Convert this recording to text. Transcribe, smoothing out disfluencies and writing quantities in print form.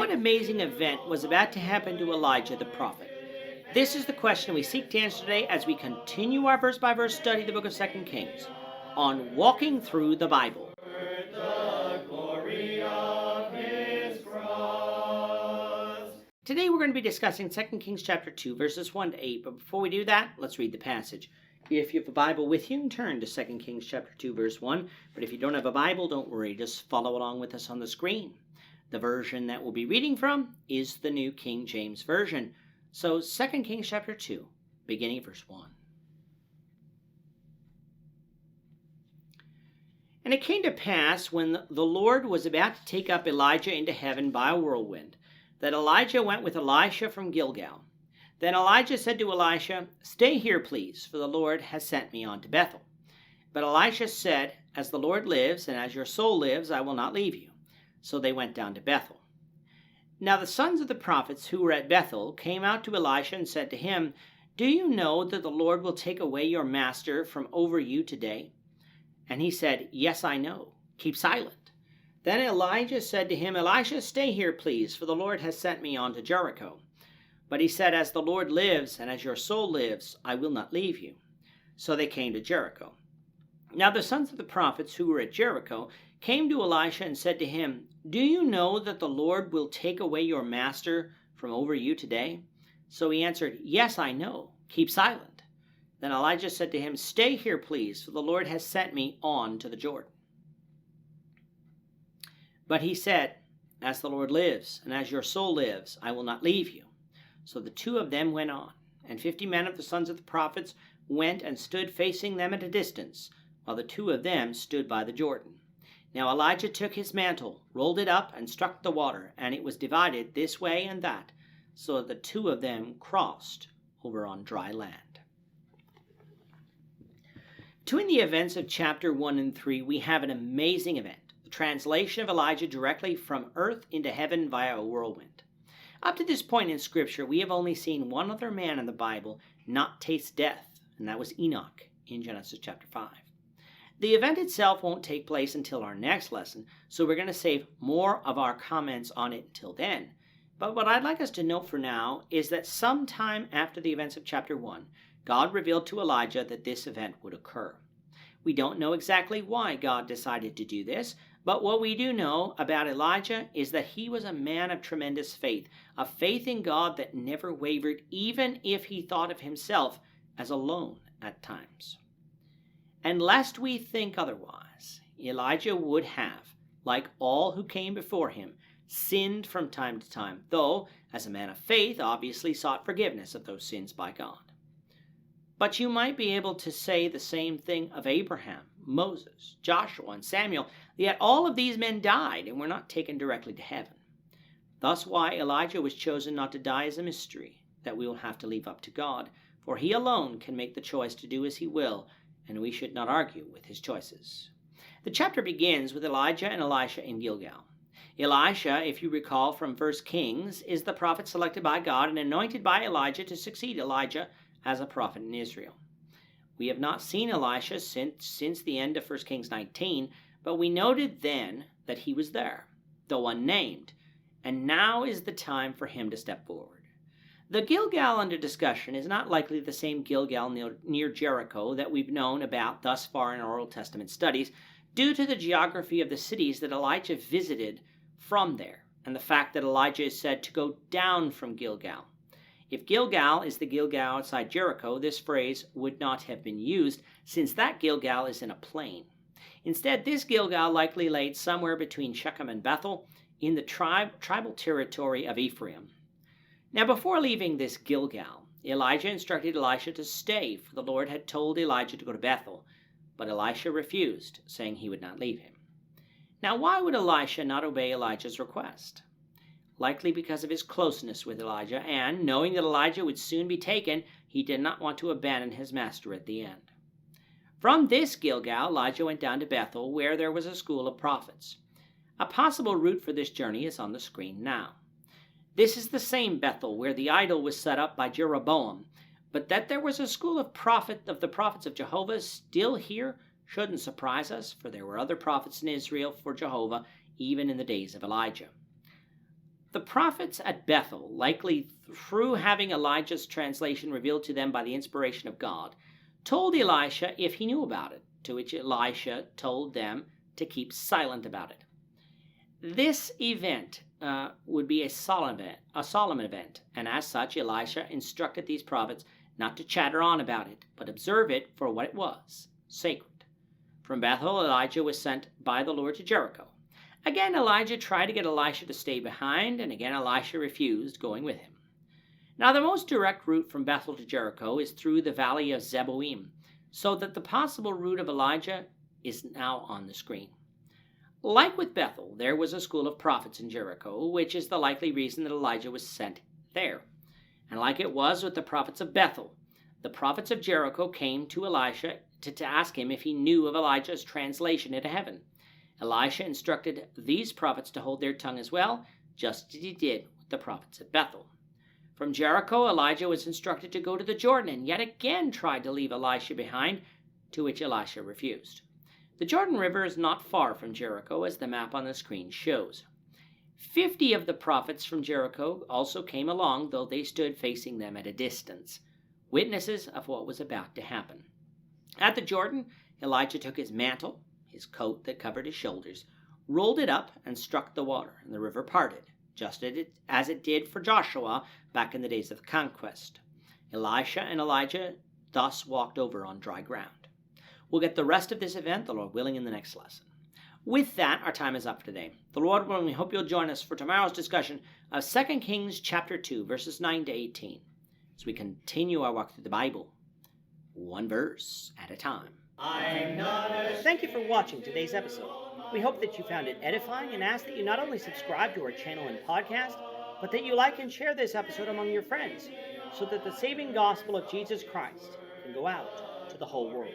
what amazing event was about to happen to Elijah the prophet? This is the question we seek to answer today as we continue our verse-by-verse study of the book of 2 Kings on Walking Through the Bible. Today we're going to be discussing 2 Kings chapter 2, verses 1 to 8. But before we do that, let's read the passage. If you have a Bible with you, turn to 2 Kings chapter 2, verse 1. But if you don't have a Bible, don't worry. Just follow along with us on the screen. The version that we'll be reading from is the New King James Version. So 2 Kings chapter 2, beginning at verse 1. And it came to pass, when the Lord was about to take up Elijah into heaven by a whirlwind, that Elijah went with Elisha from Gilgal. Then Elijah said to Elisha, "Stay here, please, for the Lord has sent me on to Bethel." But Elisha said, "As the Lord lives, and as your soul lives, I will not leave you." So they went down to Bethel. Now the sons of the prophets who were at Bethel came out to Elisha and said to him, "Do you know that the Lord will take away your master from over you today?" And he said, "Yes, I know. Keep silent." Then Elijah said to him, "Elisha, stay here, please, for the Lord has sent me on to Jericho." But he said, "As the Lord lives, and as your soul lives, I will not leave you." So they came to Jericho. Now the sons of the prophets who were at Jericho came to Elisha and said to him, "Do you know that the Lord will take away your master from over you today?" So he answered, "Yes, I know. Keep silent." Then Elijah said to him, "Stay here, please, for the Lord has sent me on to the Jordan." But he said, "As the Lord lives, and as your soul lives, I will not leave you." So the two of them went on, and 50 men of the sons of the prophets went and stood facing them at a distance, while the two of them stood by the Jordan. Now Elijah took his mantle, rolled it up, and struck the water, and it was divided this way and that, so that the two of them crossed over on dry land. Between the events of chapter 1 and 3, we have an amazing event. Translation of Elijah directly from earth into heaven via a whirlwind. Up to this point in Scripture, we have only seen one other man in the Bible not taste death, and that was Enoch in Genesis chapter 5. The event itself won't take place until our next lesson, so we're going to save more of our comments on it until then. But what I'd like us to note for now is that sometime after the events of chapter 1, God revealed to Elijah that this event would occur. We don't know exactly why God decided to do this, but what we do know about Elijah is that he was a man of tremendous faith, a faith in God that never wavered, even if he thought of himself as alone at times. And lest we think otherwise, Elijah would have, like all who came before him, sinned from time to time, though, as a man of faith, obviously sought forgiveness of those sins by God. But you might be able to say the same thing of Abraham, Moses, Joshua, and Samuel, yet all of these men died and were not taken directly to heaven. Thus why Elijah was chosen not to die is a mystery that we will have to leave up to God, for he alone can make the choice to do as he will, and we should not argue with his choices. The chapter begins with Elijah and Elisha in Gilgal. Elisha, if you recall from 1 Kings, is the prophet selected by God and anointed by Elijah to succeed Elijah as a prophet in Israel. We have not seen Elisha since the end of 1 Kings 19, but we noted then that he was there, though unnamed, and now is the time for him to step forward. The Gilgal under discussion is not likely the same Gilgal near Jericho that we've known about thus far in our Old Testament studies, due to the geography of the cities that Elijah visited from there, and the fact that Elijah is said to go down from Gilgal. If Gilgal is the Gilgal outside Jericho, this phrase would not have been used, since that Gilgal is in a plain. Instead, this Gilgal likely laid somewhere between Shechem and Bethel in the tribal territory of Ephraim. Now, before leaving this Gilgal, Elijah instructed Elisha to stay, for the Lord had told Elijah to go to Bethel, but Elisha refused, saying he would not leave him. Now, why would Elisha not obey Elijah's request? Likely because of his closeness with Elijah, and knowing that Elijah would soon be taken, he did not want to abandon his master at the end. From this Gilgal, Elijah went down to Bethel, where there was a school of prophets. A possible route for this journey is on the screen now. This is the same Bethel where the idol was set up by Jeroboam, but that there was a school of the prophets of Jehovah still here shouldn't surprise us, for there were other prophets in Israel for Jehovah, even in the days of Elijah. The prophets at Bethel, likely through having Elijah's translation revealed to them by the inspiration of God, told Elisha if he knew about it, to which Elisha told them to keep silent about it. This event would be a solemn event, and as such, Elisha instructed these prophets not to chatter on about it, but observe it for what it was, sacred. From Bethel, Elijah was sent by the Lord to Jericho. Again, Elijah tried to get Elisha to stay behind, and again Elisha refused going with him. Now, the most direct route from Bethel to Jericho is through the valley of Zeboim, so that the possible route of Elijah is now on the screen. Like with Bethel, there was a school of prophets in Jericho, which is the likely reason that Elijah was sent there. And like it was with the prophets of Bethel, the prophets of Jericho came to Elisha to ask him if he knew of Elijah's translation into heaven. Elisha instructed these prophets to hold their tongue as well, just as he did with the prophets of Bethel. From Jericho, Elijah was instructed to go to the Jordan, and yet again tried to leave Elisha behind, to which Elisha refused. The Jordan River is not far from Jericho, as the map on the screen shows. 50 of the prophets from Jericho also came along, though they stood facing them at a distance, witnesses of what was about to happen. At the Jordan, Elijah took his mantle, his coat that covered his shoulders, rolled it up, and struck the water, and the river parted, just as it did for Joshua back in the days of the conquest. Elisha and Elijah thus walked over on dry ground. We'll get the rest of this event, the Lord willing, in the next lesson. With that, our time is up for today. The Lord willing, we hope you'll join us for tomorrow's discussion of 2 Kings chapter 2, verses 9 to 18, as we continue our walk through the Bible, one verse at a time. Thank you for watching today's episode. We hope that you found it edifying and ask that you not only subscribe to our channel and podcast, but that you like and share this episode among your friends, so that the saving gospel of Jesus Christ can go out to the whole world.